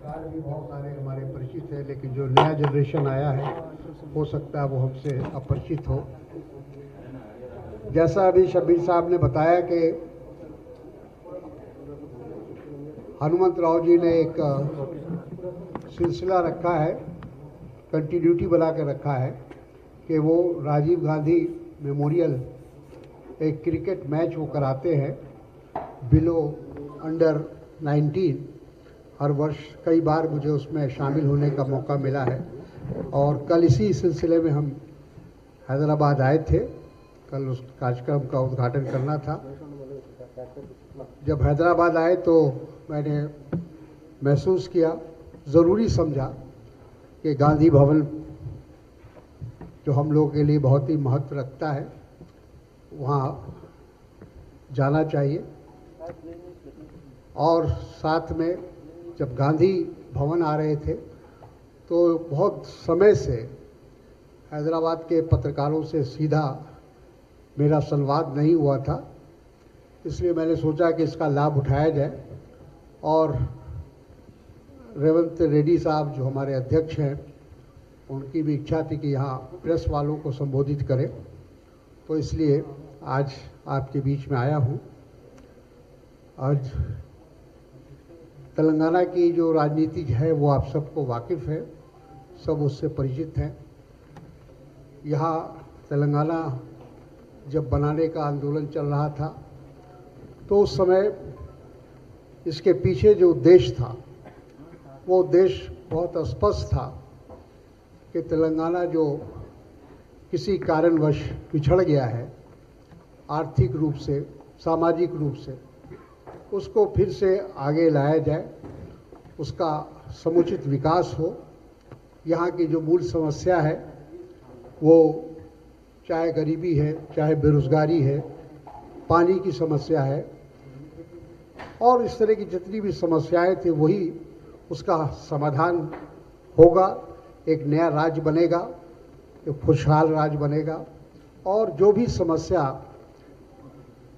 पत्रकार भी बहुत सारे हमारे परिचित हैं, लेकिन जो नया जनरेशन आया है हो सकता है वो हमसे अपरिचित हो। जैसा अभी शब्बीर साहब ने बताया कि हनुमंत राव जी ने एक सिलसिला रखा है, कंटिन्यूटी बना के रखा है कि वो राजीव गांधी मेमोरियल एक क्रिकेट मैच वो कराते हैं बिलो अंडर 19 हर वर्ष। कई बार मुझे उसमें शामिल होने का मौका मिला है और कल इसी सिलसिले में हम हैदराबाद आए थे। कल उस कार्यक्रम का उद्घाटन करना था। जब हैदराबाद आए तो मैंने महसूस किया, ज़रूरी समझा कि गांधी भवन जो हम लोगों के लिए बहुत ही महत्व रखता है, वहाँ जाना चाहिए। और साथ में जब गांधी भवन आ रहे थे तो बहुत समय से हैदराबाद के पत्रकारों से सीधा मेरा संवाद नहीं हुआ था, इसलिए मैंने सोचा कि इसका लाभ उठाया जाए। और रेवंत रेड्डी साहब जो हमारे अध्यक्ष हैं, उनकी भी इच्छा थी कि यहाँ प्रेस वालों को संबोधित करें, तो इसलिए आज आपके बीच में आया हूँ। आज तेलंगाना की जो राजनीति है वो आप सबको वाकिफ़ है, सब उससे परिचित हैं। यहाँ तेलंगाना जब बनाने का आंदोलन चल रहा था तो उस समय इसके पीछे जो उद्देश्य था वो उद्देश्य बहुत स्पष्ट था कि तेलंगाना जो किसी कारणवश पिछड़ गया है, आर्थिक रूप से, सामाजिक रूप से, उसको फिर से आगे लाया जाए, उसका समुचित विकास हो। यहाँ की जो मूल समस्या है वो चाहे गरीबी है, चाहे बेरोजगारी है, पानी की समस्या है और इस तरह की जितनी भी समस्याएं थी वही उसका समाधान होगा। एक नया राज्य बनेगा, एक खुशहाल राज्य बनेगा और जो भी समस्या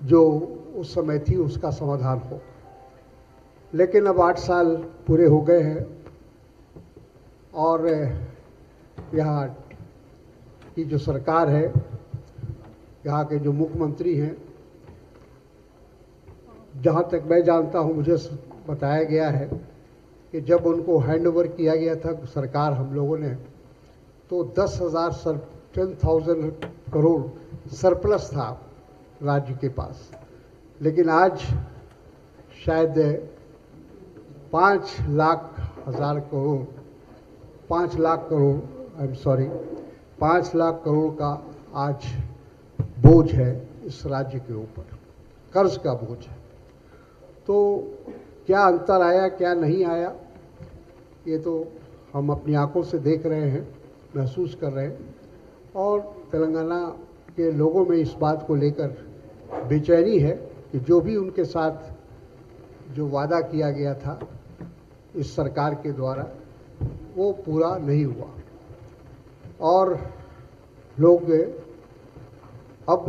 जो उस समय थी उसका समाधान हो। लेकिन अब 8 साल पूरे हो गए हैं और यहाँ की जो सरकार है, यहाँ के जो मुख्यमंत्री हैं, जहाँ तक मैं जानता हूँ, मुझे बताया गया है कि जब उनको हैंडओवर किया गया था सरकार हम लोगों ने, तो 10,000 करोड़ सरप्लस था राज्य के पास। लेकिन आज शायद 5 लाख करोड़ का आज बोझ है इस राज्य के ऊपर, कर्ज का बोझ है। तो क्या अंतर आया, क्या नहीं आया, ये तो हम अपनी आंखों से देख रहे हैं, महसूस कर रहे हैं। और तेलंगाना के लोगों में इस बात को लेकर बेचैनी है कि जो भी उनके साथ जो वादा किया गया था इस सरकार के द्वारा वो पूरा नहीं हुआ और लोग अब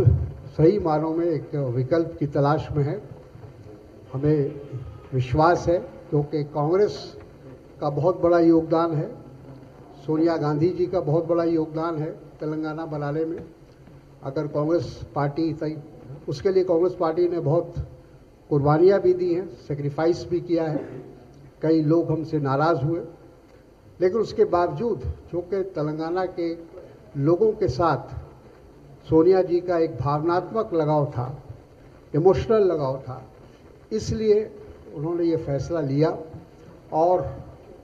सही मानों में एक विकल्प की तलाश में है। हमें विश्वास है क्योंकि कांग्रेस का बहुत बड़ा योगदान है, सोनिया गांधी जी का बहुत बड़ा योगदान है तेलंगाना बनाने में। अगर कांग्रेस पार्टी सही, उसके लिए कांग्रेस पार्टी ने बहुत कुर्बानियाँ भी दी हैं, सेक्रीफाइस भी किया है, कई लोग हमसे नाराज़ हुए, लेकिन उसके बावजूद चूँकि तेलंगाना के लोगों के साथ सोनिया जी का एक भावनात्मक लगाव था, इमोशनल लगाव था, इसलिए उन्होंने ये फैसला लिया और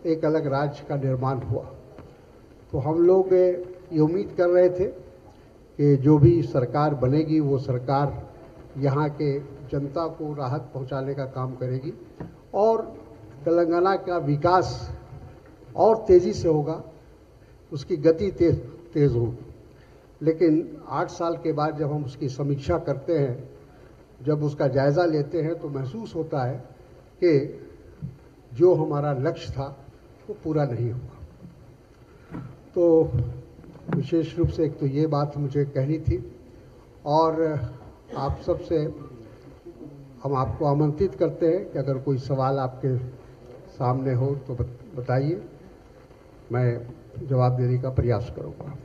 एक अलग राज्य का निर्माण हुआ। तो हम लोग ये उम्मीद कर रहे थे कि जो भी सरकार बनेगी वो सरकार यहाँ के जनता को राहत पहुँचाने का काम करेगी और तेलंगाना का विकास और तेज़ी से होगा, उसकी गति तेज़ होगी। लेकिन 8 साल के बाद जब हम उसकी समीक्षा करते हैं, जब उसका जायज़ा लेते हैं, तो महसूस होता है कि जो हमारा लक्ष्य था वो पूरा नहीं हुआ। तो विशेष रूप से एक तो ये बात मुझे कहनी थी और आप सबसे हम आपको आमंत्रित करते हैं कि अगर कोई सवाल आपके सामने हो तो बताइए, मैं जवाब देने का प्रयास करूँगा।